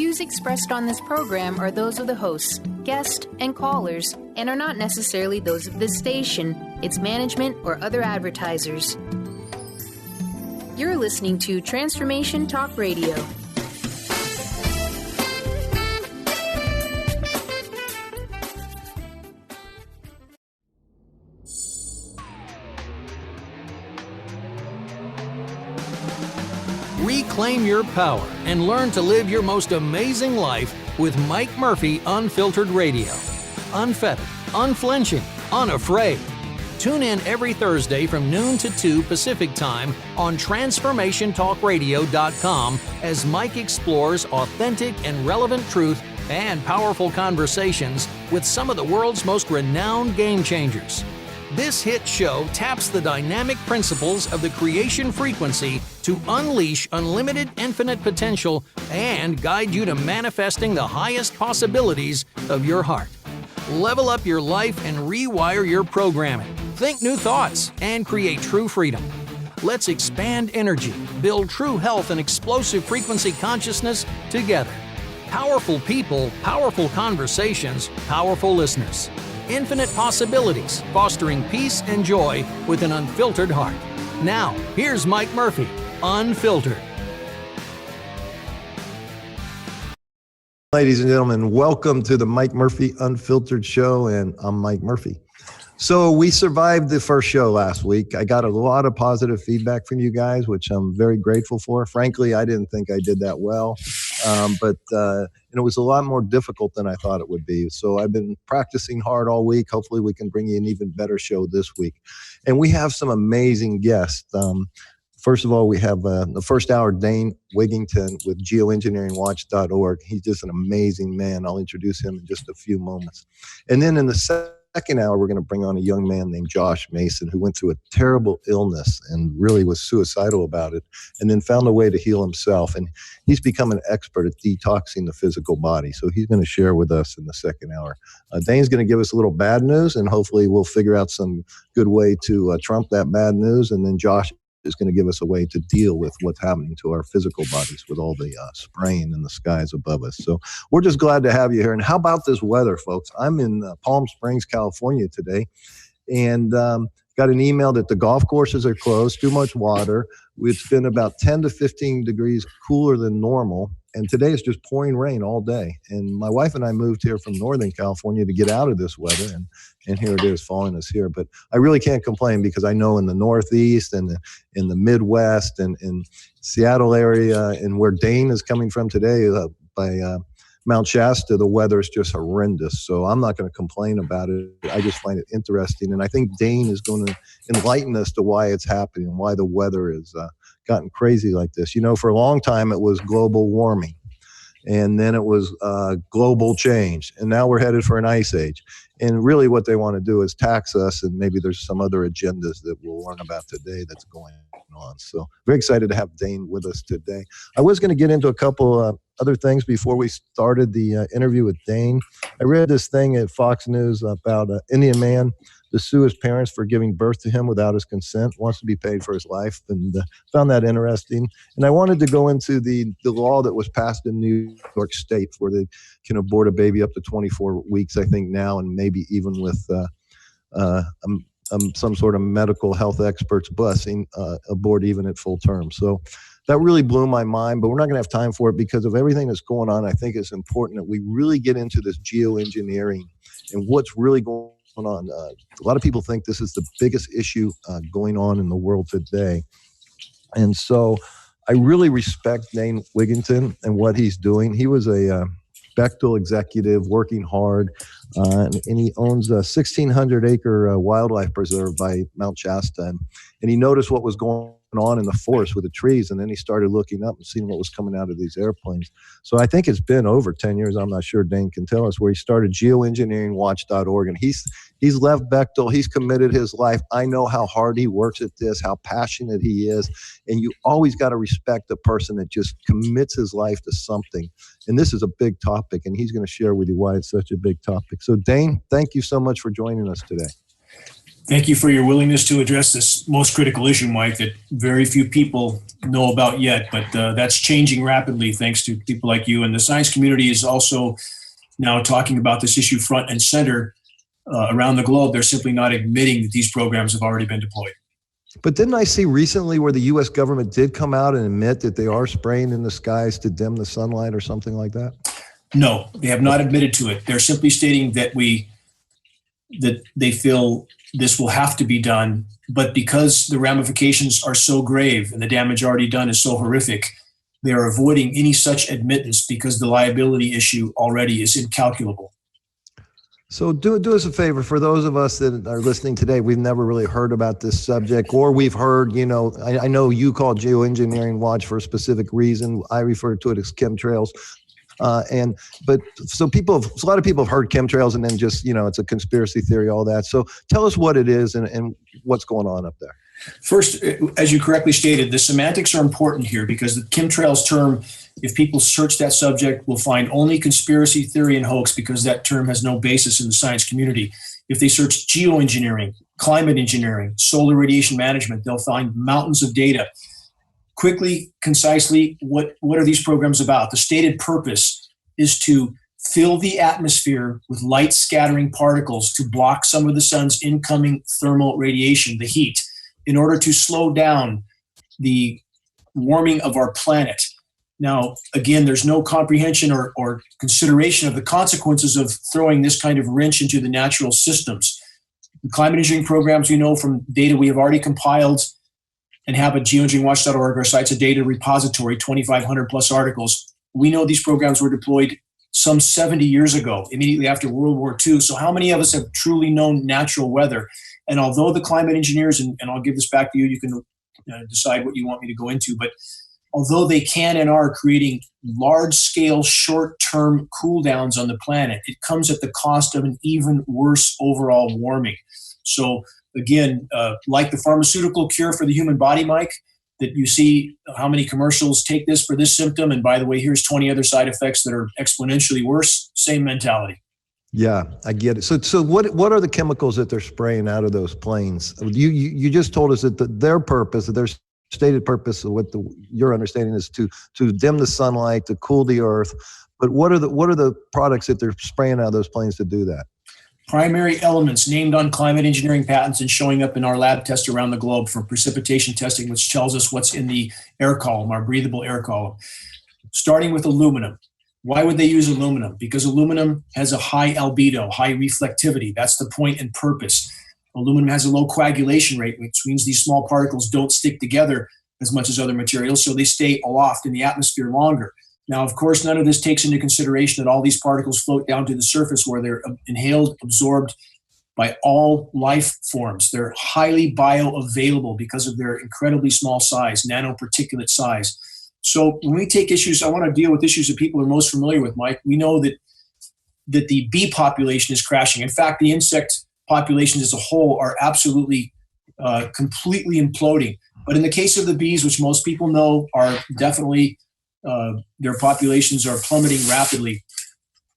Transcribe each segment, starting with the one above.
views expressed on this program are those of the hosts, guests, and callers, and are not necessarily those of this station, its management, or other advertisers. You're listening to Transformation Talk Radio. Reclaim your power and learn to live your most amazing life with Mike Murphy Unfiltered Radio. Unfettered, Unflinching, Unafraid. Tune in every Thursday from noon to 2 Pacific Time on TransformationTalkRadio.com as Mike explores authentic and relevant truth and powerful conversations with some of the world's most renowned game changers. This hit show taps the dynamic principles of the creation frequency to unleash unlimited infinite potential and guide you to manifesting the highest possibilities of your heart. Level up your life and rewire your programming. Think new thoughts and create true freedom. Let's expand energy, build true health and explosive frequency consciousness together. Powerful people, powerful conversations, powerful listeners. Infinite possibilities, fostering peace and joy with an unfiltered heart. Now, here's Mike Murphy, Unfiltered. Ladies and gentlemen, welcome to the Mike Murphy Unfiltered Show, and I'm Mike Murphy. So we survived the first show last week. I got a lot of positive feedback from you guys, which I'm very grateful for. Frankly, I didn't think I did that well, but it was a lot more difficult than I thought it would be. So I've been practicing hard all week. Hopefully we can bring you an even better show this week. And we have some amazing guests. First of all, we have the first hour, Dane Wigington with geoengineeringwatch.org. He's just an amazing man. I'll introduce him in just a few moments. And then in the second hour, we're going to bring on a young man named Josh Mason who went through a terrible illness and really was suicidal about it and then found a way to heal himself. And he's become an expert at detoxing the physical body. So he's going to share with us in the second hour. Dane's going to give us a little bad news, and hopefully we'll figure out some good way to trump that bad news. And then Josh is going to give us a way to deal with what's happening to our physical bodies with all the spraying in the skies above us. So we're just glad to have you here. And how about this weather, folks? I'm in Palm Springs, California today, and got an email that the golf courses are closed, too much water. It's been about 10 to 15 degrees cooler than normal. And today it's just pouring rain all day. And my wife and I moved here from Northern California to get out of this weather. And here it is following us here. But I really can't complain because I know in the Northeast and in the Midwest and in Seattle area and where Dane is coming from today by Mount Shasta, the weather is just horrendous. So I'm not going to complain about it. I just find it interesting. And I think Dane is going to enlighten us to why it's happening and why the weather has gotten crazy like this. You know, for a long time, it was global warming. And then it was global change. And now we're headed for an ice age. And really what they want to do is tax us. And maybe there's some other agendas that we'll learn about today that's going on. So very excited to have Dane with us today. I was going to get into a couple other things before we started the interview with Dane. I read this thing at Fox News about an Indian man to sue his parents for giving birth to him without his consent, wants to be paid for his life, and found that interesting. And I wanted to go into the law that was passed in New York State where they can abort a baby up to 24 weeks, I think now, and maybe even with some sort of medical health expert's blessing, abort even at full term. So that really blew my mind, but we're not going to have time for it because of everything that's going on. I think it's important that we really get into this geoengineering and what's really going on. A lot of people think this is the biggest issue going on in the world today. And so I really respect Dane Wigington and what he's doing. He was a Bechtel executive working hard, and he owns a 1,600-acre wildlife preserve by Mount Shasta. And he noticed what was going on in the forest with the trees, and then he started looking up and seeing what was coming out of these airplanes. So I think it's been over 10 years, I'm not sure Dane can tell us, where he started geoengineeringwatch.org, and he's left Bechtel, he's committed his life. I know how hard he works at this, how passionate he is, and you always got to respect the person that just commits his life to something. And this is a big topic, and he's going to share with you why it's such a big topic. So Dane, thank you so much for joining us today. Thank you for your willingness to address this most critical issue, Mike, that very few people know about yet, but that's changing rapidly thanks to people like you. And the science community is also now talking about this issue front and center around the globe. They're simply not admitting that these programs have already been deployed. But didn't I see recently where the U.S. government did come out and admit that they are spraying in the skies to dim the sunlight or something like that? No, they have not admitted to it. They're simply stating that they feel this will have to be done, but because the ramifications are so grave and the damage already done is so horrific, they are avoiding any such admittance because the liability issue already is incalculable. So do us a favor, for those of us that are listening today, we've never really heard about this subject, or we've heard, I know you call geoengineering watch for a specific reason. I refer to it as chemtrails. But a lot of people have heard chemtrails and then just, it's a conspiracy theory, all that. So tell us what it is and what's going on up there. First, as you correctly stated, the semantics are important here because the chemtrails term, if people search that subject, will find only conspiracy theory and hoax because that term has no basis in the science community. If they search geoengineering, climate engineering, solar radiation management, they'll find mountains of data. Quickly, concisely, what are these programs about? The stated purpose is to fill the atmosphere with light scattering particles to block some of the sun's incoming thermal radiation, the heat, in order to slow down the warming of our planet. Now, again, there's no comprehension or consideration of the consequences of throwing this kind of wrench into the natural systems. The climate engineering programs, we know from data we have already compiled and have at geoengineeringwatch.org, our site's a data repository, 2,500 plus articles. We know these programs were deployed some 70 years ago, immediately after World War II. So how many of us have truly known natural weather? And although the climate engineers, and I'll give this back to you, you can decide what you want me to go into, but although they can and are creating large-scale, short-term cool downs on the planet, it comes at the cost of an even worse overall warming. So again, like the pharmaceutical cure for the human body, Mike, that you see how many commercials take this for this symptom, and by the way, here's 20 other side effects that are exponentially worse, same mentality. Yeah, I get it. So what are the chemicals that they're spraying out of those planes? You just told us that their purpose, their stated purpose of what your understanding is to dim the sunlight, to cool the earth. But what are the products that they're spraying out of those planes to do that? Primary elements named on climate engineering patents and showing up in our lab tests around the globe for precipitation testing, which tells us what's in the air column, our breathable air column. Starting with aluminum. Why would they use aluminum? Because aluminum has a high albedo, high reflectivity. That's the point and purpose. Aluminum has a low coagulation rate, which means these small particles don't stick together as much as other materials, so they stay aloft in the atmosphere longer. Now, of course, none of this takes into consideration that all these particles float down to the surface where they're inhaled, absorbed by all life forms. They're highly bioavailable because of their incredibly small size, nanoparticulate size. So when we take issues, I want to deal with issues that people are most familiar with, Mike. We know that the bee population is crashing. In fact, the insect populations as a whole are absolutely completely imploding. But in the case of the bees, which most people know are definitely, their populations are plummeting rapidly.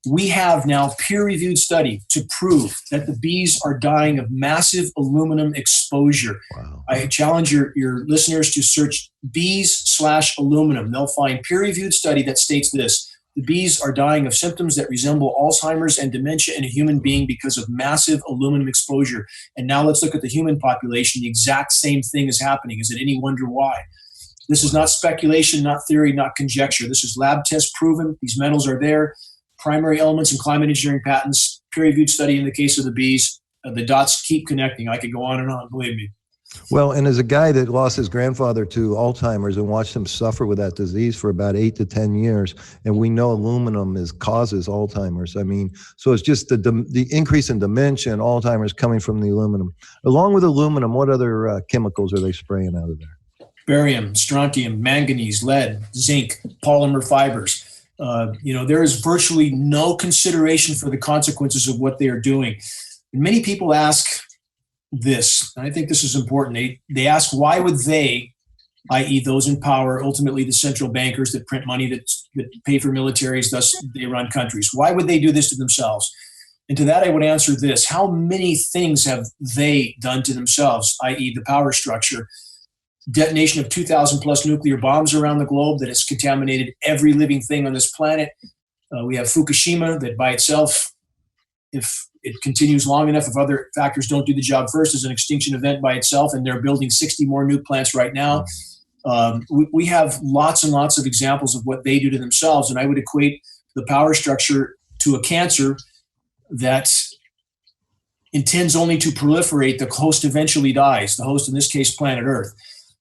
We have now peer-reviewed study to prove that the bees are dying of massive aluminum exposure. Wow. I challenge your listeners to search bees/aluminum. They'll find peer-reviewed study that states this: the bees are dying of symptoms that resemble Alzheimer's and dementia in a human being because of massive aluminum exposure. And now let's look at the human population. The exact same thing is happening. Is it any wonder why? This is not speculation, not theory, not conjecture. This is lab test proven. These metals are there. Primary elements and climate engineering patents, peer-reviewed study in the case of the bees. The dots keep connecting. I could go on and on, believe me. Well, and as a guy that lost his grandfather to Alzheimer's and watched him suffer with that disease for about 8 to 10 years, and we know aluminum causes Alzheimer's. I mean, so it's just the increase in dementia and Alzheimer's coming from the aluminum. Along with aluminum, what other chemicals are they spraying out of there? Barium, strontium, manganese, lead, zinc, polymer fibers. There is virtually no consideration for the consequences of what they are doing. And many people ask this, and I think this is important. They ask, why would they, i.e. those in power, ultimately the central bankers that print money that pay for militaries, thus they run countries, why would they do this to themselves? And to that, I would answer this. How many things have they done to themselves, i.e. the power structure? Detonation of 2,000 plus nuclear bombs around the globe that has contaminated every living thing on this planet. We have Fukushima that by itself, if it continues long enough, if other factors don't do the job first, is an extinction event by itself, and they're building 60 more nuke plants right now. We have lots and lots of examples of what they do to themselves, and I would equate the power structure to a cancer that intends only to proliferate. The host eventually dies, the host in this case, planet Earth.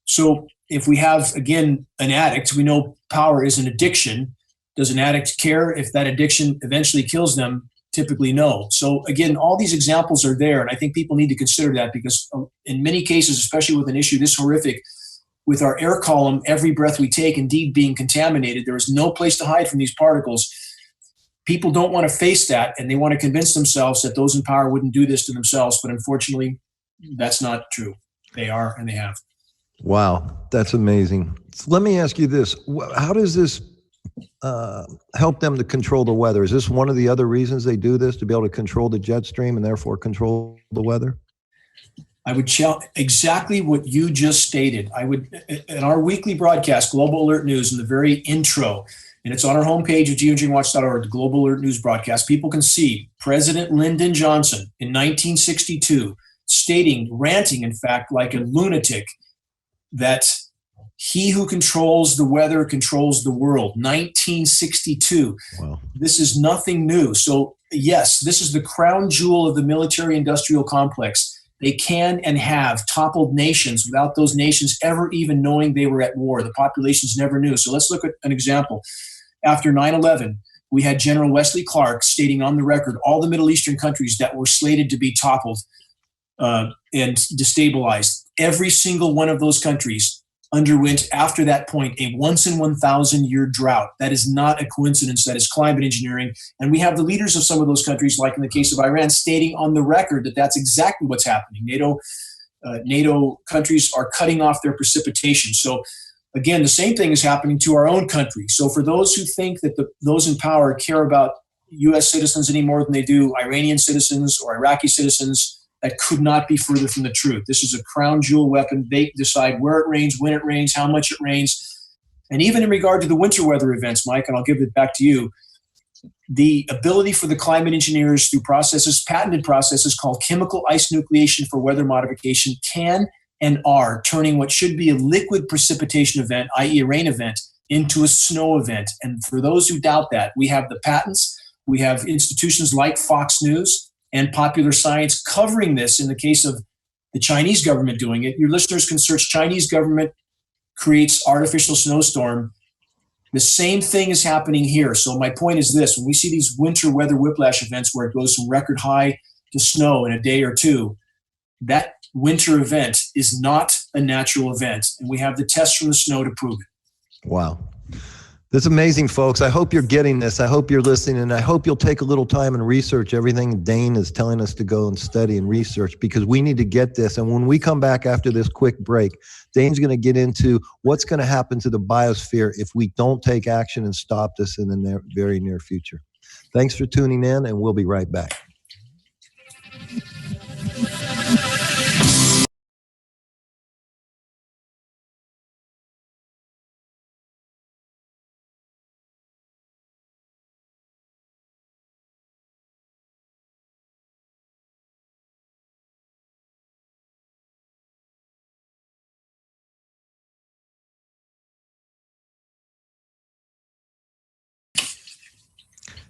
So if we have, again, an addict, we know power is an addiction. Does an addict care if that addiction eventually kills them? Typically, no. So again, all these examples are there, and I think people need to consider that, because in many cases, especially with an issue this horrific, with our air column, every breath we take indeed being contaminated, there is no place to hide from these particles. People don't want to face that, and they want to convince themselves that those in power wouldn't do this to themselves. But unfortunately, that's not true. They are, and they have. Wow, that's amazing. So let me ask you this. How does this help them to control the weather? Is this one of the other reasons they do this, to be able to control the jet stream and therefore control the weather? I would challenge exactly what you just stated. I would, in our weekly broadcast, Global Alert News, in the very intro, and it's on our homepage of geoengineeringwatch.org, the Global Alert News broadcast, people can see President Lyndon Johnson in 1962 stating, ranting, in fact, like a lunatic, that he who controls the weather controls the world. 1962. Wow. This is nothing new. So yes, this is the crown jewel of the military-industrial complex. They can and have toppled nations without those nations ever even knowing they were at war. The populations never knew. So let's look at an example. After 9/11, we had General Wesley Clark stating on the record all the Middle Eastern countries that were slated to be toppled and destabilized. Every single one of those countries underwent, after that point, a once in 1,000 year drought. That is not a coincidence. That is climate engineering. And we have the leaders of some of those countries, like in the case of Iran, stating on the record that that's exactly what's happening. NATO countries are cutting off their precipitation. So again, the same thing is happening to our own country. So for those who think that those in power care about U.S. citizens any more than they do Iranian citizens or Iraqi citizens, that could not be further from the truth. This is a crown jewel weapon. They decide where it rains, when it rains, how much it rains. And even in regard to the winter weather events, Mike, and I'll give it back to you, the ability for the climate engineers through processes, patented processes called chemical ice nucleation for weather modification, can and are turning what should be a liquid precipitation event, i.e. a rain event, into a snow event. And for those who doubt that, we have the patents, we have institutions like Fox News and Popular Science covering this in the case of the Chinese government doing it. Your listeners can search Chinese government creates artificial snowstorm. The same thing is happening here. So my point is this: when we see these winter weather whiplash events where it goes from record high to snow in a day or two, that winter event is not a natural event. And we have the tests from the snow to prove it. Wow. That's amazing, folks. I hope you're getting this. I hope you're listening, and I hope you'll take a little time and research everything Dane is telling us to go and study and research, because we need to get this. And when we come back after this quick break, Dane's going to get into what's going to happen to the biosphere if we don't take action and stop this in the very near future. Thanks for tuning in, and we'll be right back.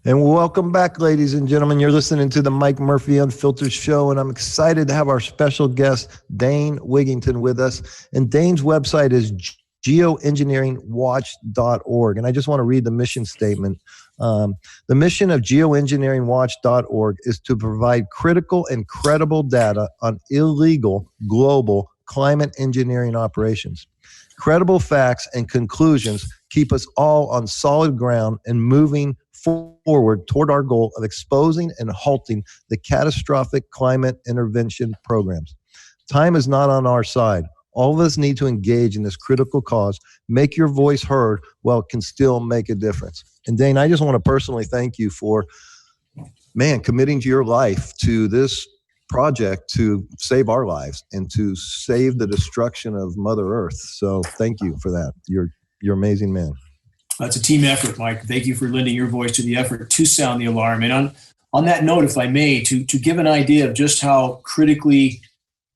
And welcome back, ladies and gentlemen. You're listening to the Mike Murphy Unfiltered Show, and I'm excited to have our special guest, Dane Wigington, with us. And Dane's website is geoengineeringwatch.org. And I just want to read the mission statement. The mission of geoengineeringwatch.org is to provide critical and credible data on illegal global climate engineering operations. Credible facts and conclusions keep us all on solid ground and moving forward toward our goal of exposing and halting the catastrophic climate intervention programs. Time is not on our side. All of us need to engage in this critical cause, make your voice heard while it can still make a difference. And Dane, I just want to personally thank you for man, committing to your life to this project to save our lives and to save the destruction of Mother Earth. So thank you for that. You're amazing, man. It's a team effort, Mike. Thank you for lending your voice to the effort to sound the alarm. And on that note, if I may, to give an idea of just how critically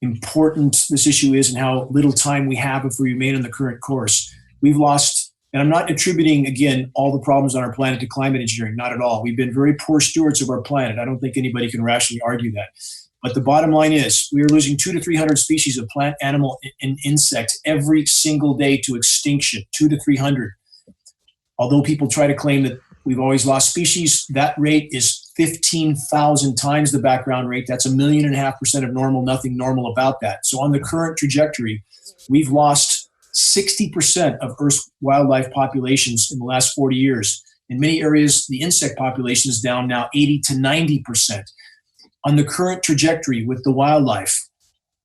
important this issue is and how little time we have if we remain on the current course, we've lost, and I'm not attributing, again, all the problems on our planet to climate engineering, not at all. We've been very poor stewards of our planet. I don't think anybody can rationally argue that. But the bottom line is we are losing 200 to 300 species of plant, animal, and insects every single day to extinction, 200 to 300. Although people try to claim that we've always lost species, that rate is 15,000 times the background rate. That's 1.5% million of normal, nothing normal about that. So on the current trajectory, we've lost 60% of Earth's wildlife populations in the last 40 years. In many areas, the insect population is down now 80 to 90%. On the current trajectory with the wildlife,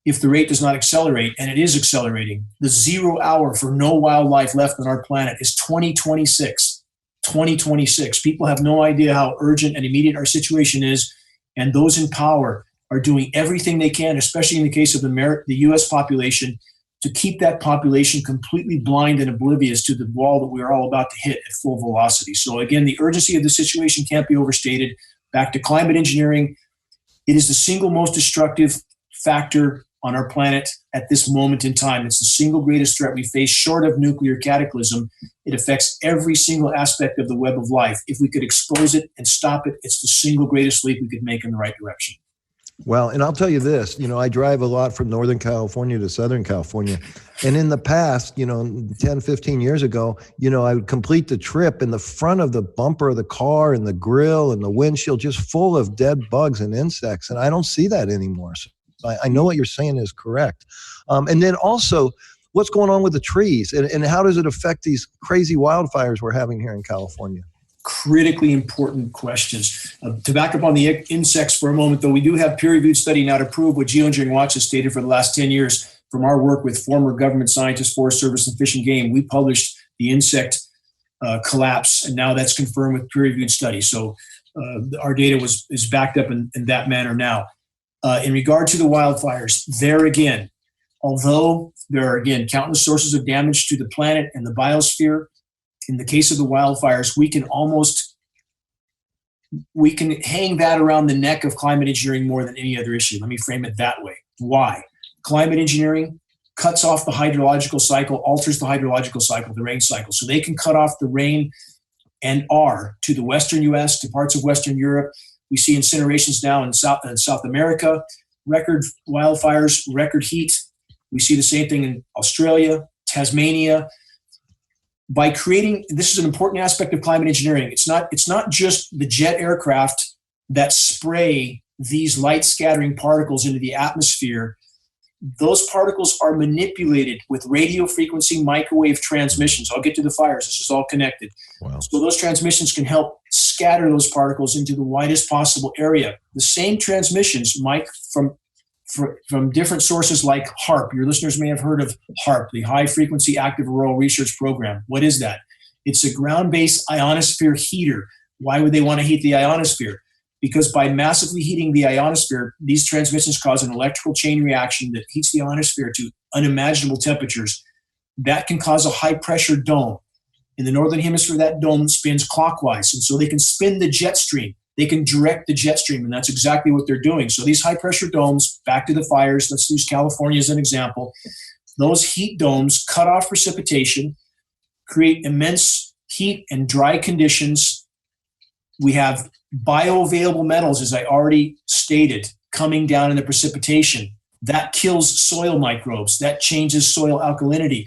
if the rate does not accelerate, and it is accelerating, the 0 hour for no wildlife left on our planet is 2026. 2026. People have no idea how urgent and immediate our situation is, and those in power are doing everything they can, especially in the case of the U.S. population, to keep that population completely blind and oblivious to the wall that we're all about to hit at full velocity. So again, the urgency of the situation can't be overstated. Back to climate engineering. It is the single most destructive factor on our planet at this moment in time. It's the single greatest threat we face short of nuclear cataclysm. It affects every single aspect of the web of life. If we could expose it and stop it, it's the single greatest leap we could make in the right direction. Well, and I'll tell you this, I drive a lot from Northern California to Southern California. And in the past, 10, 15 years ago, I would complete the trip and the front of the bumper of the car and the grill and the windshield just full of dead bugs and insects. And I don't see that anymore. So I know what you're saying is correct. And then also, what's going on with the trees and how does it affect these crazy wildfires we're having here in California? Critically important questions. To back up on the insects for a moment, though, we do have peer-reviewed study now to prove what Geoengineering Watch has stated for the last 10 years from our work with former government scientists, Forest Service, and Fish and Game. We published the insect collapse, and now that's confirmed with peer-reviewed study. So our data is backed up in that manner now. In regard to the wildfires, there again, although there are, again, countless sources of damage to the planet and the biosphere, in the case of the wildfires, we can hang that around the neck of climate engineering more than any other issue. Let me frame it that way. Why? Climate engineering cuts off the hydrological cycle, alters the hydrological cycle, the rain cycle. So they can cut off the rain and to the Western U.S., to parts of Western Europe. We see incinerations now in South America, record wildfires, record heat. We see the same thing in Australia, Tasmania. By creating, this is an important aspect of climate engineering. It's not just the jet aircraft that spray these light scattering particles into the atmosphere. Those particles are manipulated with radio frequency microwave transmissions. I'll get to the fires. This is all connected. Wow. So those transmissions can help scatter those particles into the widest possible area. The same transmissions, Mike, from different sources like HAARP. Your listeners may have heard of HAARP, the High Frequency Active Auroral Research Program. What is that? It's a ground-based ionosphere heater. Why would they want to heat the ionosphere? Because by massively heating the ionosphere, these transmissions cause an electrical chain reaction that heats the ionosphere to unimaginable temperatures. That can cause a high-pressure dome. In the northern hemisphere, that dome spins clockwise, and so they can spin the jet stream. They can direct the jet stream, and that's exactly what they're doing. So these high-pressure domes, back to the fires, let's use California as an example. Those heat domes cut off precipitation, create immense heat and dry conditions. We have bioavailable metals, as I already stated, coming down in the precipitation. That kills soil microbes. That changes soil alkalinity.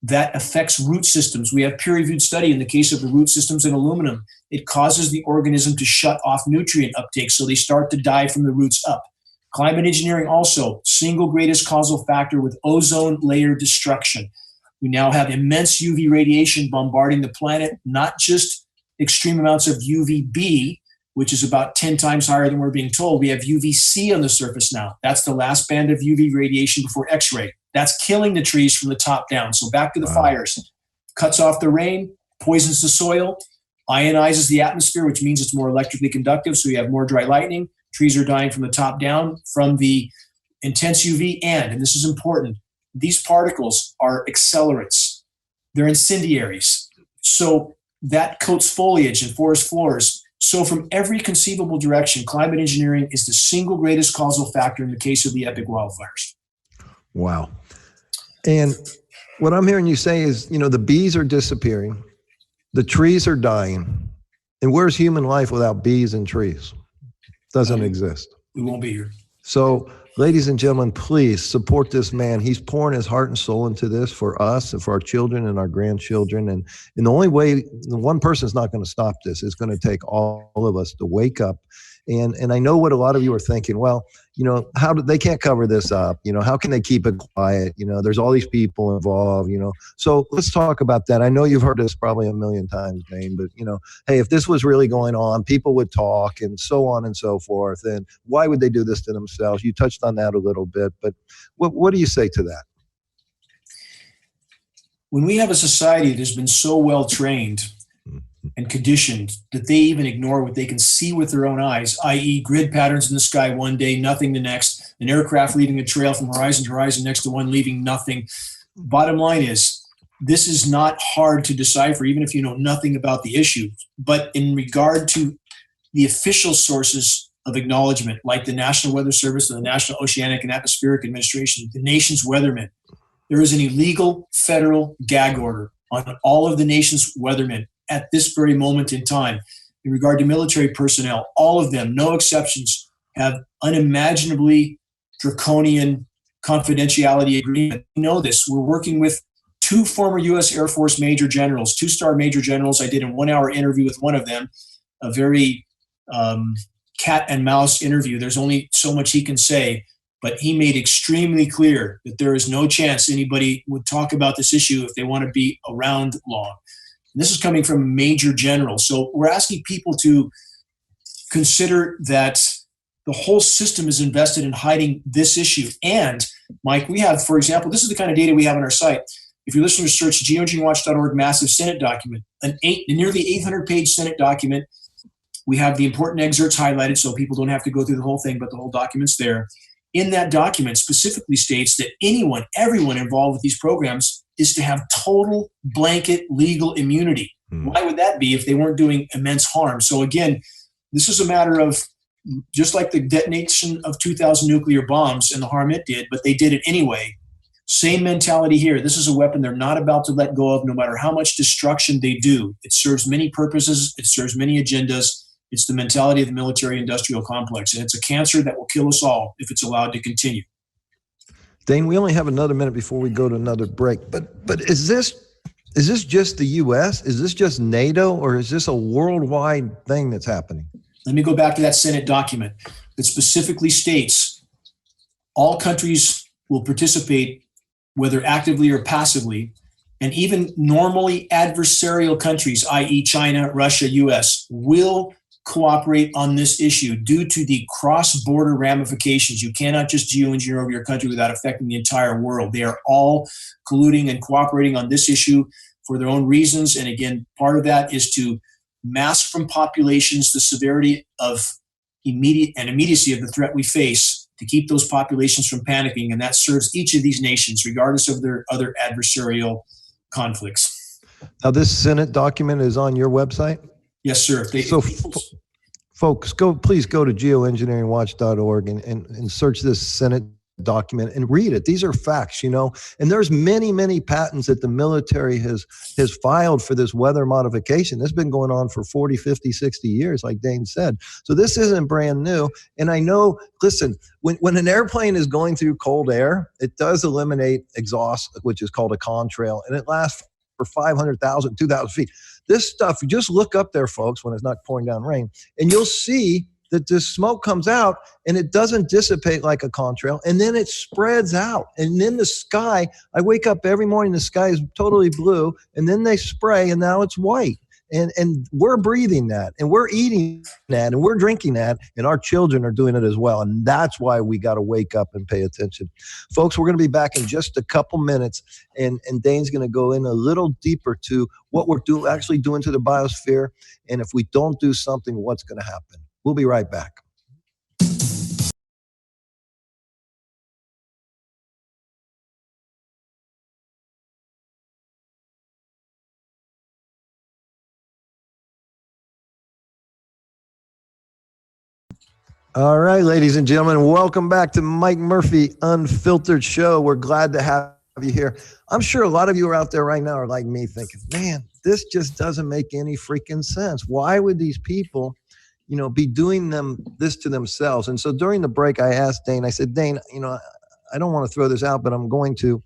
That affects root systems. We have peer-reviewed study in the case of the root systems in aluminum. It causes the organism to shut off nutrient uptake, so they start to die from the roots up. Climate engineering also, single greatest causal factor with ozone layer destruction. We now have immense UV radiation bombarding the planet, not just extreme amounts of UVB, which is about 10 times higher than we're being told. We have UVC on the surface now. That's the last band of UV radiation before X-ray. That's killing the trees from the top down. So back to the fires. Cuts off the rain, poisons the soil. ionizes the atmosphere, which means it's more electrically conductive, so you have more dry lightning. Trees are dying from the top down from the intense UV, and this is important, these particles are accelerants. They're incendiaries. So that coats foliage and forest floors. So from every conceivable direction, climate engineering is the single greatest causal factor in the case of the epic wildfires. Wow. And what I'm hearing you say is, the bees are disappearing, the trees are dying, and where's human life without bees and trees? Doesn't exist. We won't be here. So, ladies and gentlemen, please support this man. He's pouring his heart and soul into this for us and for our children and our grandchildren. And the only way, one person's not going to stop this. It's going to take all of us to wake up. And I know what a lot of you are thinking. Well, they can't cover this up. How can they keep it quiet? There's all these people involved, So let's talk about that. I know you've heard this probably a million times, Dane, but, hey, if this was really going on, people would talk and so on and so forth. And why would they do this to themselves? You touched on that a little bit, but what do you say to that? When we have a society that has been so well trained and conditioned that they even ignore what they can see with their own eyes, i.e. grid patterns in the sky one day, nothing the next, an aircraft leaving a trail from horizon to horizon next to one, leaving nothing. Bottom line is, this is not hard to decipher, even if you know nothing about the issue. But in regard to the official sources of acknowledgement, like the National Weather Service and the National Oceanic and Atmospheric Administration, the nation's weathermen, there is an illegal federal gag order on all of the nation's weathermen at this very moment in time. In regard to military personnel, all of them, no exceptions, have unimaginably draconian confidentiality agreement. We know this. We're working with two former U.S. Air Force major generals, two-star major generals. I did a 1-hour interview with one of them, a very cat and mouse interview. There's only so much he can say, but he made extremely clear that there is no chance anybody would talk about this issue if they want to be around long. This is coming from a major general. So we're asking people to consider that the whole system is invested in hiding this issue. And, Mike, we have, for example, this is the kind of data we have on our site. If your listeners search geoengineeringwatch.org massive Senate document, a nearly 800-page Senate document, we have the important excerpts highlighted so people don't have to go through the whole thing, but the whole document's there. In that document specifically states that everyone involved with these programs is to have total blanket legal immunity. Why would that be if they weren't doing immense harm? So again, this is a matter of just like the detonation of 2,000 nuclear bombs and the harm it did, but they did it anyway. Same mentality here. This is a weapon they're not about to let go of no matter how much destruction they do. It serves many purposes. It serves many agendas. It's the mentality of the military-industrial complex, and it's a cancer that will kill us all if it's allowed to continue. Dane, we only have another minute before we go to another break, but is this just the U.S.? Is this just NATO, or is this a worldwide thing that's happening? Let me go back to that Senate document that specifically states all countries will participate, whether actively or passively, and even normally adversarial countries, i.e. China, Russia, U.S., will cooperate on this issue due to the cross-border ramifications. You cannot just geoengineer over your country without affecting the entire world. They are all colluding and cooperating on this issue for their own reasons. And again, part of that is to mask from populations the severity of immediacy of the threat we face, to keep those populations from panicking. And that serves each of these nations, regardless of their other adversarial conflicts. Now, this Senate document is on your website? Yes, sir. Folks, please go to geoengineeringwatch.org and search this Senate document and read it. These are facts, and there's many patents that the military has filed for this weather modification. This has been going on for 40, 50, 60 years, like Dane said. So this isn't brand new. And I know, listen, when an airplane is going through cold air, it does eliminate exhaust, which is called a contrail, and it lasts for 500,000, 2,000 feet. This stuff, you just look up there, folks, when it's not pouring down rain, and you'll see that this smoke comes out and it doesn't dissipate like a contrail, and then it spreads out. And then the sky, I wake up every morning, the sky is totally blue, and then they spray and now it's white. And we're breathing that, and we're eating that, and we're drinking that, and our children are doing it as well. And that's why we got to wake up and pay attention. Folks, we're going to be back in just a couple minutes, and Dane's going to go in a little deeper to what we're actually doing to the biosphere. And if we don't do something, what's going to happen? We'll be right back. All right, ladies and gentlemen, welcome back to Mike Murphy Unfiltered Show. We're glad to have you here. I'm sure a lot of you are out there right now are like me thinking, man, this just doesn't make any freaking sense. Why would these people, be doing this to themselves? And so during the break, I asked Dane, I said, Dane, I don't want to throw this out, but I'm going to.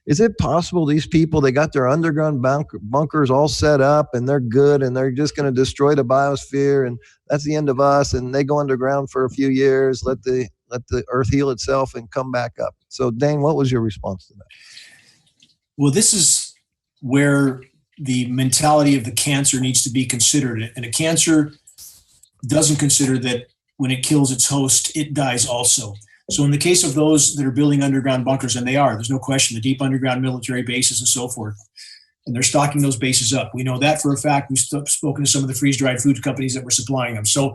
Is it possible these people, they got their underground bunkers all set up and they're good and they're just going to destroy the biosphere and that's the end of us, and they go underground for a few years, let the earth heal itself and come back up? So Dane, what was your response to that? Well, this is where the mentality of the cancer needs to be considered. And a cancer doesn't consider that when it kills its host, it dies also. So in the case of those that are building underground bunkers, and there's no question, the deep underground military bases and so forth, and they're stocking those bases up. We know that for a fact. We've spoken to some of the freeze-dried food companies that were supplying them. So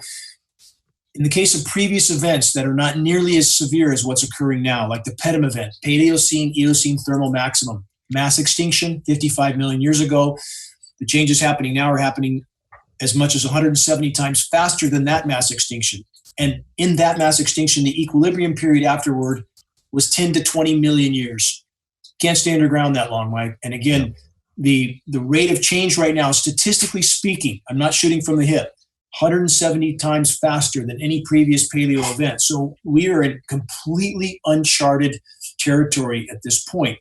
in the case of previous events that are not nearly as severe as what's occurring now, like the PETM event, Paleocene-Eocene thermal maximum, mass extinction 55 million years ago, the changes happening now are happening as much as 170 times faster than that mass extinction. And in that mass extinction, the equilibrium period afterward was 10 to 20 million years. Can't stay underground that long, Mike. And again, the rate of change right now, statistically speaking, I'm not shooting from the hip, 170 times faster than any previous paleo event. So we are in completely uncharted territory at this point.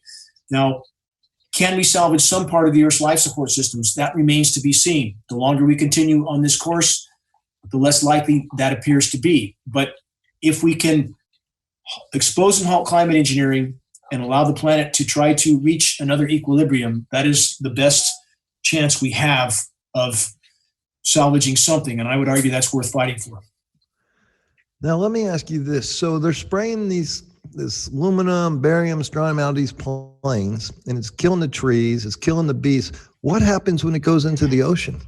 Now, can we salvage some part of the Earth's life support systems? That remains to be seen. The longer we continue on this course, the less likely that appears to be. But if we can expose and halt climate engineering and allow the planet to try to reach another equilibrium, that is the best chance we have of salvaging something. And I would argue that's worth fighting for. Now, let me ask you this. So they're spraying this aluminum, barium, strontium out of these planes, and it's killing the trees, it's killing the beasts. What happens when it goes into the ocean?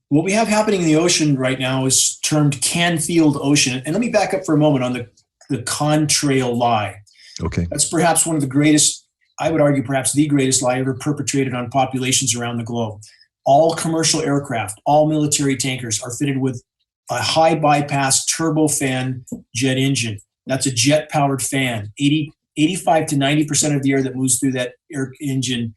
What we have happening in the ocean right now is termed Canfield Ocean. And let me back up for a moment on the contrail lie. Okay. That's perhaps one of the greatest, I would argue perhaps the greatest lie ever perpetrated on populations around the globe. All commercial aircraft, all military tankers are fitted with a high bypass turbofan jet engine. That's a jet-powered fan. 85 to 90% of the air that moves through that air engine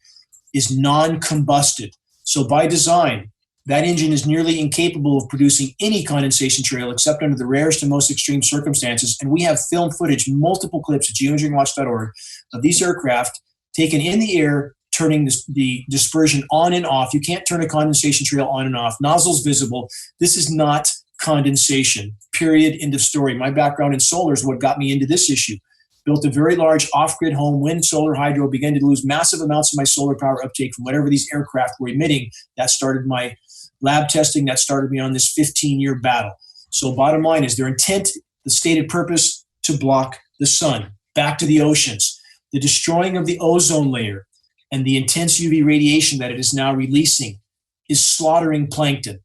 is non-combusted. So by design, that engine is nearly incapable of producing any condensation trail except under the rarest and most extreme circumstances. And we have film footage, multiple clips at geoengineeringwatch.org of these aircraft taken in the air, turning the dispersion on and off. You can't turn a condensation trail on and off. Nozzles visible. This is not condensation, period, end of story. My background in solar is what got me into this issue. Built a very large off-grid home, wind, solar, hydro, began to lose massive amounts of my solar power uptake from whatever these aircraft were emitting. That started my lab testing. That started me on this 15-year battle. So bottom line is their intent, the stated purpose, to block the sun. Back to the oceans. The destroying of the ozone layer and the intense UV radiation that it is now releasing is slaughtering plankton.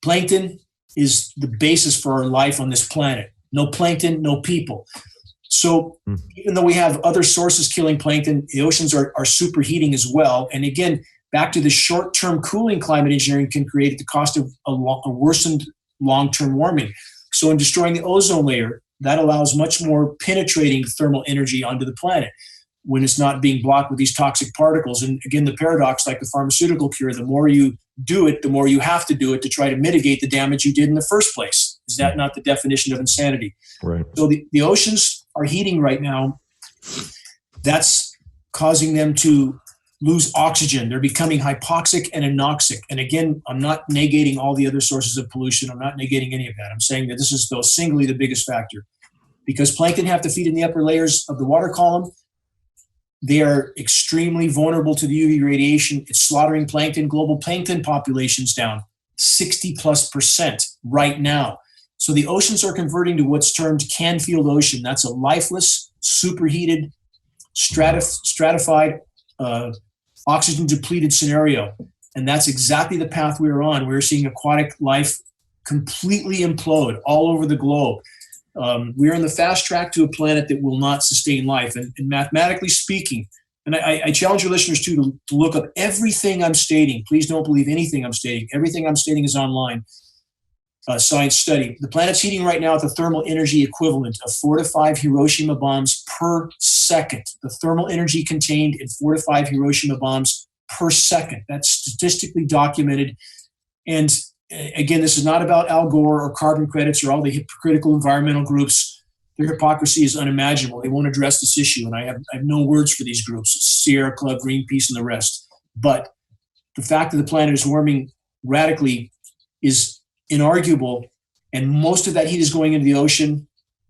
Plankton is the basis for our life on this planet. No plankton, no people. So even though we have other sources killing plankton, the oceans are superheating as well. And again, back to the short-term cooling climate engineering can create at the cost of a worsened long-term warming. So in destroying the ozone layer, that allows much more penetrating thermal energy onto the planet when it's not being blocked with these toxic particles. And again, the paradox, like the pharmaceutical cure, the more you do it, the more you have to do it to try to mitigate the damage you did in the first place. Is that not the definition of insanity? Right. So the oceans are heating right now. That's causing them to lose oxygen. They're becoming hypoxic and anoxic. And again, I'm not negating all the other sources of pollution. I'm not negating any of that. I'm saying that this is though singly the biggest factor. Because plankton have to feed in the upper layers of the water column. They are extremely vulnerable to the UV radiation. It's slaughtering plankton. Global plankton population's down 60+% right now. So the oceans are converting to what's termed Canfield Ocean. That's a lifeless, superheated, stratified, oxygen depleted scenario. And that's exactly the path we're on. We're seeing aquatic life completely implode all over the globe. We're on the fast track to a planet that will not sustain life. And mathematically speaking, and I challenge your listeners to look up everything I'm stating. Please don't believe anything I'm stating. Everything I'm stating is online. Science study. The planet's heating right now at the thermal energy equivalent of 4 to 5 Hiroshima bombs per second. The thermal energy contained in 4 to 5 Hiroshima bombs per second. That's statistically documented. And again, this is not about Al Gore or carbon credits or all the hypocritical environmental groups. Their hypocrisy is unimaginable. They won't address this issue, and I have no words for these groups, Sierra Club, Greenpeace, and the rest. But the fact that the planet is warming radically is inarguable, and most of that heat is going into the ocean.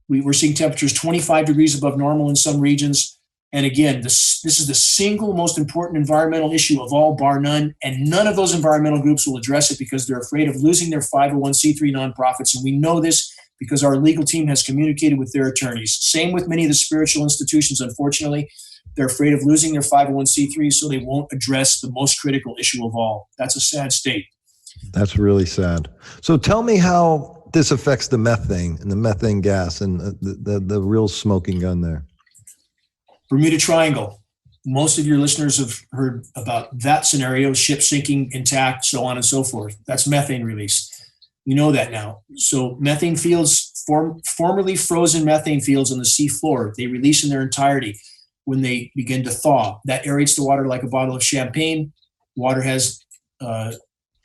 We're seeing temperatures 25 degrees above normal in some regions. And again, this is the single most important environmental issue of all, bar none, and none of those environmental groups will address it because they're afraid of losing their 501c3 nonprofits, and we know this because our legal team has communicated with their attorneys. Same with many of the spiritual institutions, unfortunately. They're afraid of losing their 501c3, so they won't address the most critical issue of all. That's a sad state. That's really sad. So tell me how this affects the methane and the methane gas and the real smoking gun there. Bermuda Triangle. Most of your listeners have heard about that scenario, ship sinking intact, so on and so forth. That's methane release. We know that now. So methane fields, formerly frozen methane fields on the sea floor, they release in their entirety when they begin to thaw. That aerates the water like a bottle of champagne. Water has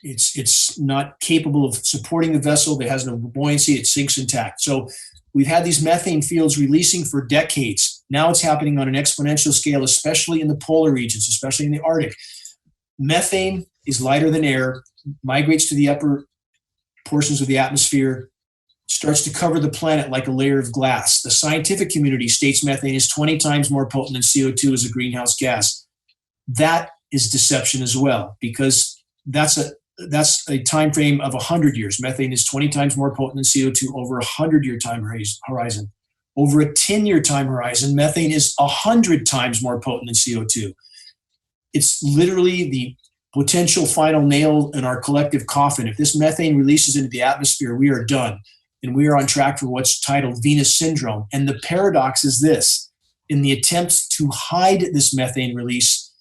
it's not capable of supporting the vessel. It has no buoyancy. It sinks intact. So we've had these methane fields releasing for decades. Now it's happening on an exponential scale, especially in the polar regions, especially in the Arctic. Methane is lighter than air, migrates to the upper portions of the atmosphere, starts to cover the planet like a layer of glass. The scientific community states methane is 20 times more potent than CO2 as a greenhouse gas. That is deception as well, because that's a time frame of 100 years. Methane is 20 times more potent than CO2 over a 100-year time horizon. Over a 10-year time horizon, methane is 100 times more potent than CO2. It's literally the potential final nail in our collective coffin. If this methane releases into the atmosphere, we are done. And we are on track for what's titled Venus syndrome. And the paradox is this: in the attempt to hide this methane release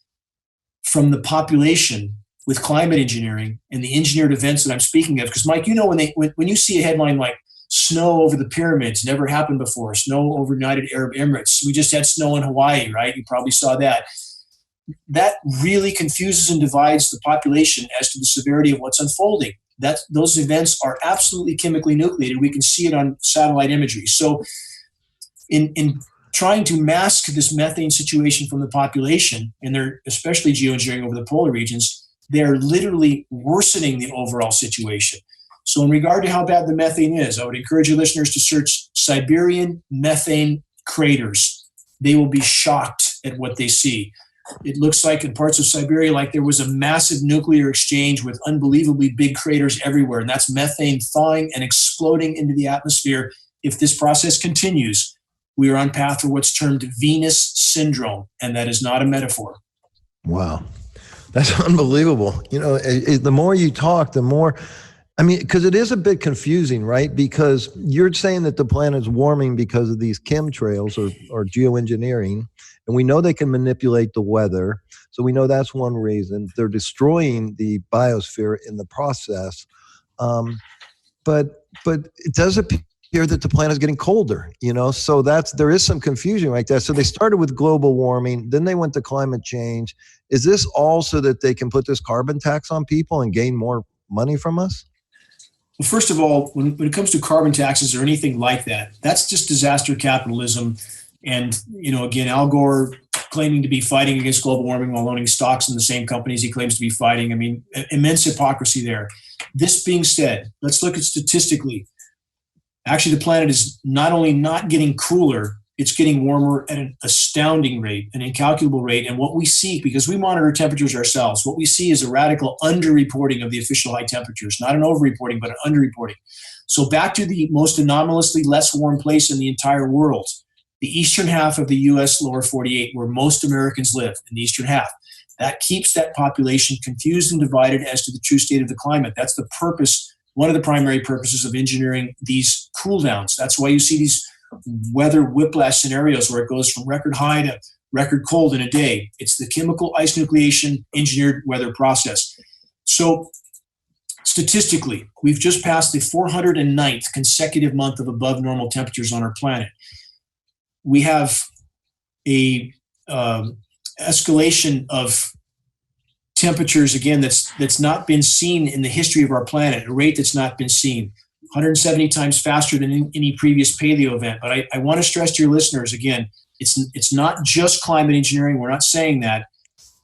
from the population with climate engineering and the engineered events that I'm speaking of, because Mike, you know, when you see a headline like snow over the pyramids, never happened before, snow over United Arab Emirates, we just had snow in Hawaii, right? You probably saw that. That really confuses and divides the population as to the severity of what's unfolding. Those events are absolutely chemically nucleated. We can see it on satellite imagery. So in trying to mask this methane situation from the population, and they're especially geoengineering over the polar regions, they're literally worsening the overall situation. So in regard to how bad the methane is, I would encourage your listeners to search Siberian methane craters. They will be shocked at what they see. It looks like in parts of Siberia like there was a massive nuclear exchange with unbelievably big craters everywhere, and that's methane thawing and exploding into the atmosphere. If this process continues, we are on path for what's termed Venus syndrome, and that is not a metaphor. Wow. That's unbelievable. You know, the more you talk, the more, I mean, because it is a bit confusing, right? Because you're saying that the planet's warming because of these chemtrails or geoengineering, and we know they can manipulate the weather. So we know that's one reason. They're destroying the biosphere in the process. But it does appear that the planet is getting colder, you know, so there is some confusion right there. So they started with global warming, then they went to climate change. Is this all so that they can put this carbon tax on people and gain more money from us? Well, first of all, when it comes to carbon taxes or anything like that, that's just disaster capitalism. And, you know, again, Al Gore claiming to be fighting against global warming while owning stocks in the same companies he claims to be fighting. I mean, immense hypocrisy there. This being said, let's look at statistically. Actually, the planet is not only not getting cooler, it's getting warmer at an astounding rate, an incalculable rate. And what we see, because we monitor temperatures ourselves, what we see is a radical underreporting of the official high temperatures, not an overreporting, but an underreporting. So back to the most anomalously less warm place in the entire world, the eastern half of the U.S. lower 48, where most Americans live, in the eastern half. That keeps that population confused and divided as to the true state of the climate. That's the purpose, one of the primary purposes of engineering these cool downs. That's why you see these weather whiplash scenarios where it goes from record high to record cold in a day. It's the chemical ice nucleation engineered weather process. So statistically, we've just passed the 409th consecutive month of above normal temperatures on our planet. We have a escalation of temperatures, again, that's not been seen in the history of our planet, a rate that's not been seen, 170 times faster than any previous paleo event. But I want to stress to your listeners, again, it's not just climate engineering. We're not saying that.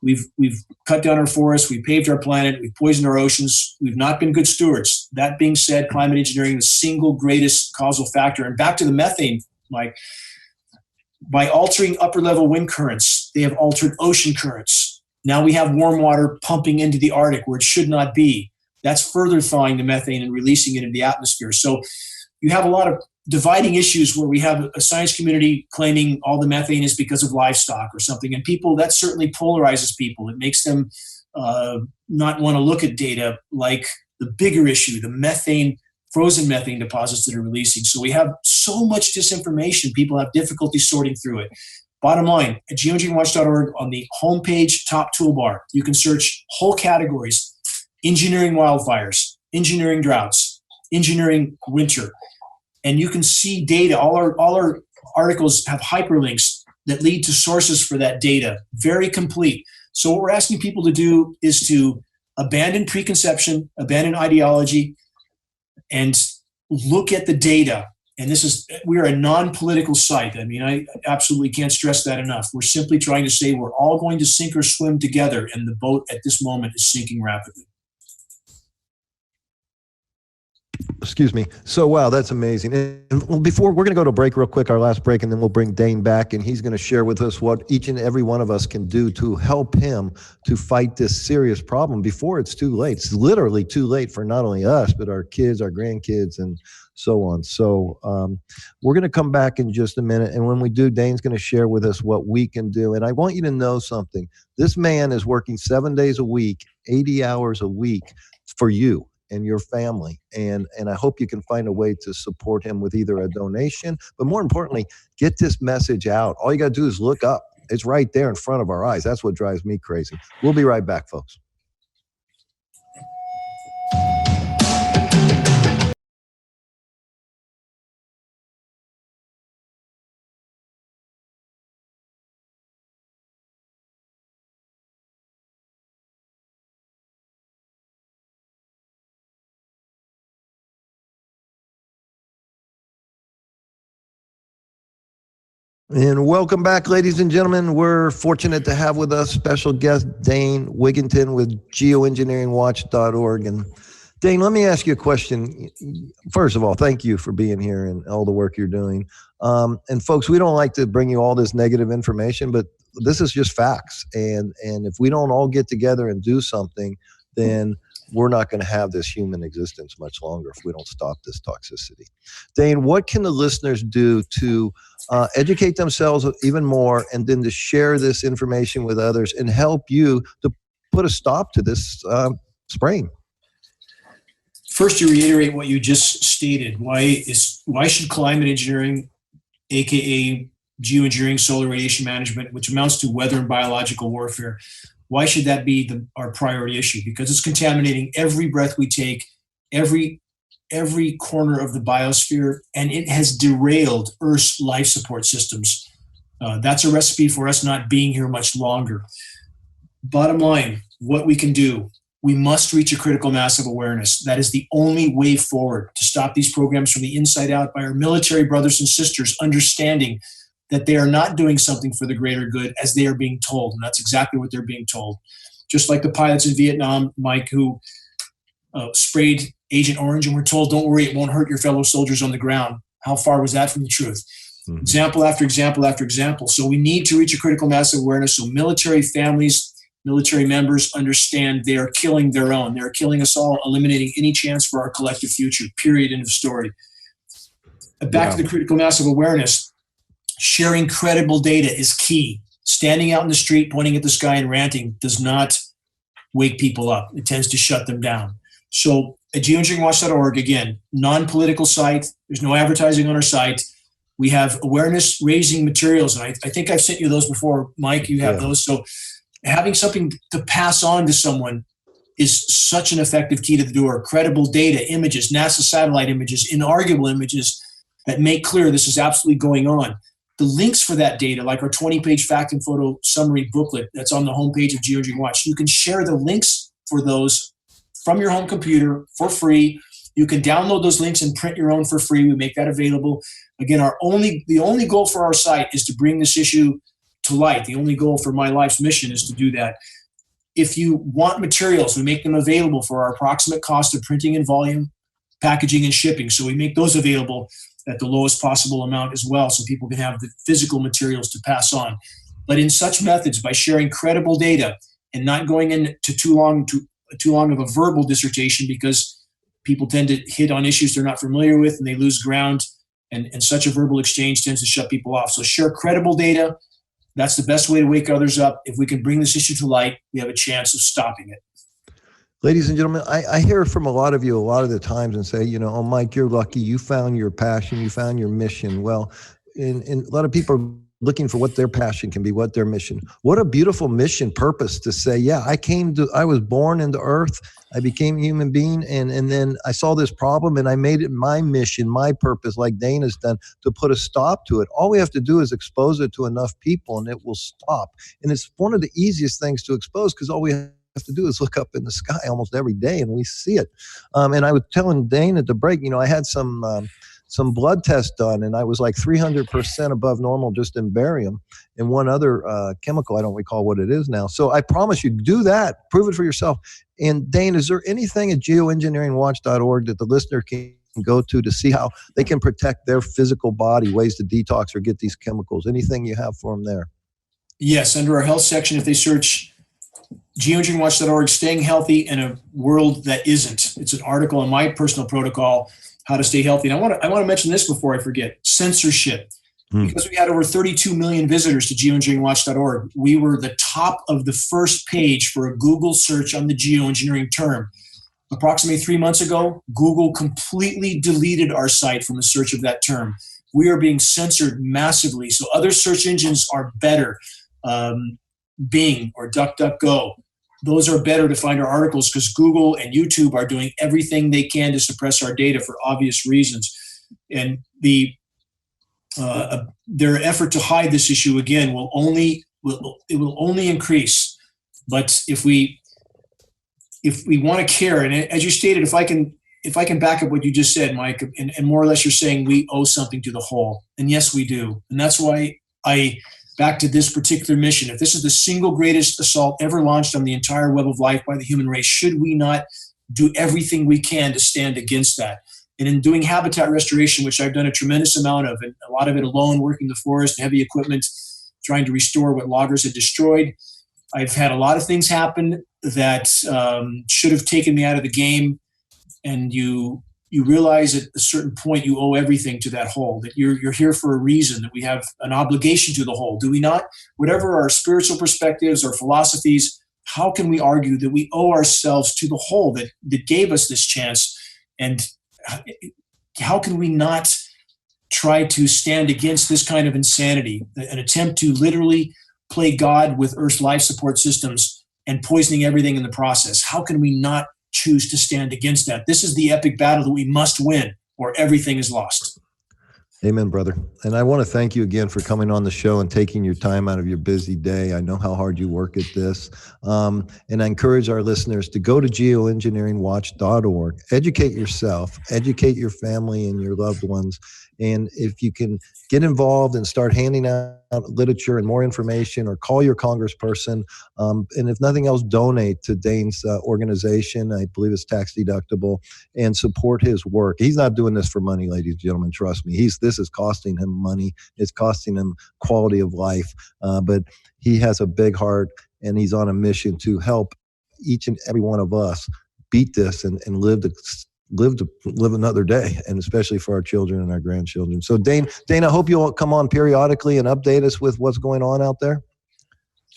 We've cut down our forests, we've paved our planet, we've poisoned our oceans, we've not been good stewards. That being said, climate engineering, the single greatest causal factor. And back to the methane, Mike, by altering upper level wind currents, they have altered ocean currents. Now we have warm water pumping into the Arctic where it should not be. That's further thawing the methane and releasing it into the atmosphere. So you have a lot of dividing issues where we have a science community claiming all the methane is because of livestock or something. And people, that certainly polarizes people. It makes them not want to look at data like the bigger issue, the methane, frozen methane deposits that are releasing. So we have so much disinformation, people have difficulty sorting through it. Bottom line, at geoengineeringwatch.org, on the homepage top toolbar, you can search whole categories: engineering wildfires, engineering droughts, engineering winter. And you can see data. All our articles have hyperlinks that lead to sources for that data. Very complete. So what we're asking people to do is to abandon preconception, abandon ideology, and look at the data. And we are a non-political site. I mean, I absolutely can't stress that enough. We're simply trying to say we're all going to sink or swim together, and the boat at this moment is sinking rapidly. Excuse me. So, wow, that's amazing. And before, we're going to go to break real quick, our last break, and then we'll bring Dane back, and he's going to share with us what each and every one of us can do to help him to fight this serious problem before it's too late. It's literally too late for not only us, but our kids, our grandkids, and so on. So we're going to come back in just a minute, and when we do, Dane's going to share with us what we can do. And I want you to know something. This man is working 7 days a week, 80 hours a week for you and your family. And I hope you can find a way to support him with either a donation, but more importantly, get this message out. All you got to do is look up. It's right there in front of our eyes. That's what drives me crazy. We'll be right back, folks. And welcome back, ladies and gentlemen. We're fortunate to have with us special guest Dane Wigginton with geoengineeringwatch.org. And Dane, let me ask you a question. First of all, thank you for being here and all the work you're doing. And folks, we don't like to bring you all this negative information, but this is just facts. And if we don't all get together and do something, then we're not going to have this human existence much longer if we don't stop this toxicity. Dane, what can the listeners do to educate themselves even more and then to share this information with others and help you to put a stop to this spraying? First, to reiterate what you just stated, why should climate engineering, aka geoengineering, solar radiation management, which amounts to weather and biological warfare, why should that be our priority issue? Because it's contaminating every breath we take, every corner of the biosphere, and it has derailed Earth's life support systems. That's a recipe for us not being here much longer. Bottom line, what we can do, we must reach a critical mass of awareness. That is the only way forward to stop these programs from the inside out by our military brothers and sisters understanding that they are not doing something for the greater good as they are being told. And that's exactly what they're being told. Just like the pilots in Vietnam, Mike, who sprayed Agent Orange and were told, don't worry, it won't hurt your fellow soldiers on the ground. How far was that from the truth? Example after example after example. So we need to reach a critical mass of awareness so military families, military members understand they are killing their own. They're killing us all, eliminating any chance for our collective future, period, end of story. Back to the critical mass of awareness. Sharing credible data is key. Standing out in the street, pointing at the sky and ranting does not wake people up. It tends to shut them down. So at geoengineeringwatch.org, again, non-political site. There's no advertising on our site. We have awareness-raising materials, and I think I've sent you those before, Mike. You have those. So having something to pass on to someone is such an effective key to the door. Credible data, images, NASA satellite images, inarguable images that make clear this is absolutely going on. The links for that data, like our 20-page fact and photo summary booklet that's on the homepage of Geoengineering Watch, you can share the links for those from your home computer for free. You can download those links and print your own for free. We make that available. Again, the only goal for our site is to bring this issue to light. The only goal for my life's mission is to do that. If you want materials, we make them available for our approximate cost of printing and volume, packaging, and shipping. So we make those available at the lowest possible amount as well, so people can have the physical materials to pass on. But in such methods, by sharing credible data and not going into too long of a verbal dissertation, because people tend to hit on issues they're not familiar with and they lose ground, and such a verbal exchange tends to shut people off. So share credible data. That's the best way to wake others up. If we can bring this issue to light, we have a chance of stopping it. Ladies and gentlemen, I hear from a lot of you a lot of the times and say, oh, Mike, you're lucky. You found your passion. You found your mission. Well, and a lot of people are looking for what their passion can be, what their mission. What a beautiful mission purpose to say, yeah, I was born into earth. I became a human being. And then I saw this problem and I made it my mission, my purpose, like Dana's done, to put a stop to it. All we have to do is expose it to enough people and it will stop. And it's one of the easiest things to expose because all we have to do is look up in the sky almost every day and we see it. And I was telling Dane at the break, I had some blood tests done and I was like 300% above normal just in barium and one other chemical. I don't recall what it is now. So I promise you, do that. Prove it for yourself. And Dane, is there anything at geoengineeringwatch.org that the listener can go to see how they can protect their physical body, ways to detox or get these chemicals? Anything you have for them there? Yes, under our health section, if they search geoengineeringwatch.org, staying healthy in a world that isn't. It's an article on my personal protocol, how to stay healthy. And I want to mention this before I forget. Censorship. Because we had over 32 million visitors to geoengineeringwatch.org, we were the top of the first page for a Google search on the geoengineering term. Approximately 3 months ago, Google completely deleted our site from the search of that term. We are being censored massively. So other search engines are better. Bing or DuckDuckGo, those are better to find our articles because Google and YouTube are doing everything they can to suppress our data for obvious reasons. And their effort to hide this issue again will only increase. But if we want to care, and as you stated, if I can back up what you just said, Mike, and more or less you're saying we owe something to the whole, and yes, we do, and that's why back to this particular mission. If this is the single greatest assault ever launched on the entire web of life by the human race, should we not do everything we can to stand against that? And in doing habitat restoration, which I've done a tremendous amount of, and a lot of it alone, working the forest, heavy equipment, trying to restore what loggers had destroyed, I've had a lot of things happen that should have taken me out of the game. And you realize at a certain point you owe everything to that whole, that you're here for a reason, that we have an obligation to the whole. Do we not? Whatever our spiritual perspectives or philosophies, how can we argue that we owe ourselves to the whole that gave us this chance? And how can we not try to stand against this kind of insanity, an attempt to literally play God with Earth's life support systems and poisoning everything in the process? How can we not choose to stand against that? This is the epic battle that we must win, or everything is lost. Amen, brother. And I want to thank you again for coming on the show and taking your time out of your busy day. I know how hard you work at this. And I encourage our listeners to go to geoengineeringwatch.org, educate yourself, educate your family and your loved ones, And if you can get involved and start handing out literature and more information, or call your congressperson, and if nothing else, donate to Dane's organization. I believe it's tax deductible, and support his work. He's not doing this for money, ladies and gentlemen. Trust me. This is costing him money. It's costing him quality of life. But he has a big heart, and he's on a mission to help each and every one of us beat this and live another day, and especially for our children and our grandchildren. So Dane, I hope you'll come on periodically and update us with what's going on out there.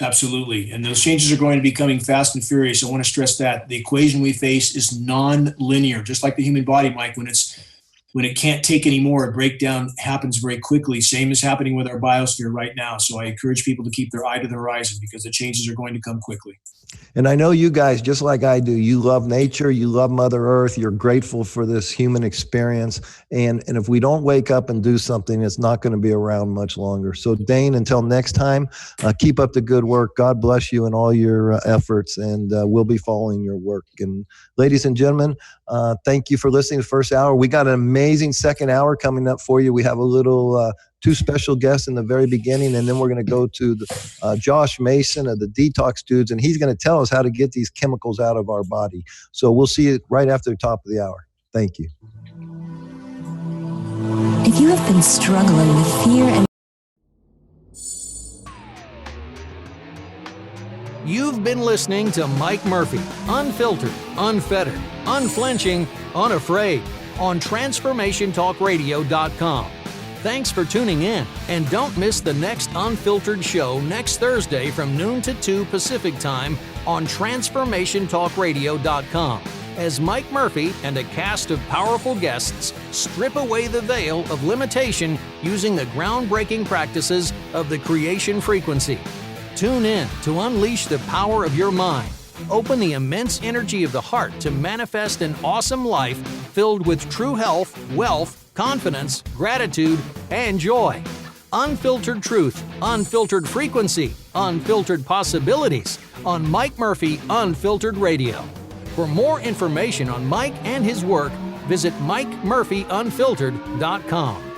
Absolutely. And those changes are going to be coming fast and furious. I want to stress that the equation we face is non-linear, just like the human body, Mike. When it can't take anymore, a breakdown happens very quickly. Same is happening with our biosphere right now. So I encourage people to keep their eye to the horizon, because the changes are going to come quickly. And I know you guys, just like I do, you love nature, you love Mother Earth, you're grateful for this human experience. And if we don't wake up and do something, it's not going to be around much longer. So Dane, until next time, keep up the good work. God bless you in all your efforts, and we'll be following your work. And ladies and gentlemen, thank you for listening to the first hour. We got an amazing second hour coming up for you. We have a little two special guests in the very beginning, and then we're going to go to Josh Mason of the Detox Dudes, and he's going to tell us how to get these chemicals out of our body. So we'll see you right after the top of the hour. Thank you. If you have been struggling with fear and You've been listening to Mike Murphy, Unfiltered, Unfettered, Unflinching, Unafraid, on TransformationTalkRadio.com. Thanks for tuning in, and don't miss the next Unfiltered show next Thursday from noon to 2 Pacific Time on TransformationTalkRadio.com, as Mike Murphy and a cast of powerful guests strip away the veil of limitation using the groundbreaking practices of the creation frequency. Tune in to unleash the power of your mind. Open the immense energy of the heart to manifest an awesome life filled with true health, wealth, confidence, gratitude, and joy. Unfiltered truth, unfiltered frequency, unfiltered possibilities on Mike Murphy Unfiltered Radio. For more information on Mike and his work, visit MikeMurphyUnfiltered.com.